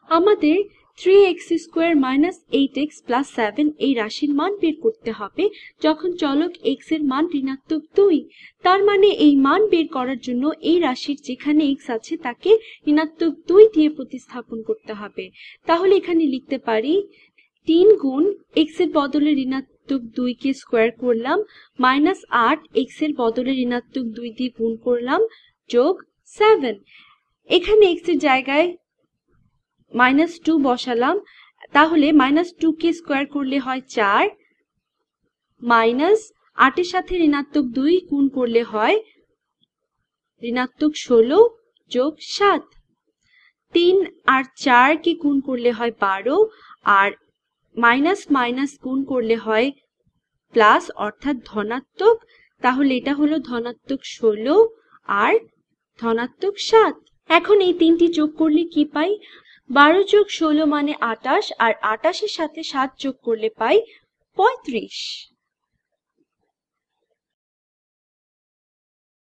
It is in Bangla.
আমাদের 3x square minus 8x plus 7 এই রাশির মান বের করতে হবে যখন চলক x এর মান ঋণাত্মক 2। তার মানে এই মান বের করার জন্য এই রাশির যেখানে x আছে তাকে ঋণাত্মক 2 দিয়ে প্রতিস্থাপন করতে হবে। তাহলে এখানে লিখতে পারি 3 গুণ x এর বদলে ঋণাত্মক 2 কে স্কয়ার করলাম মাইনাস 8 x এর বদলে ঋণাত্মক 2 দিয়ে গুণ করলাম যোগ 7। এখানে x এর জায়গায় -2 বসালাম, তাহলে -2 কে স্কয়ার করলে হয় 4 মাইনাস 8 এর সাথে ঋণাত্মক 2 গুণ করলে হয় ঋণাত্মক 16 যোগ 7। 3 আর 4 কে গুণ করলে হয় 12 আর মাইনাস মাইনাস গুণ করলে হয় প্লাস অর্থাৎ ধনাত্মক। তাহলে এটা হলো ধনাত্মক 16 আর ধনাত্মক 7। এখন এই তিনটি যোগ করলে কি পাই? 12 যোগ 16 মানে 28 আর 28 এর সাথে 7 যোগ করলে পাই 35।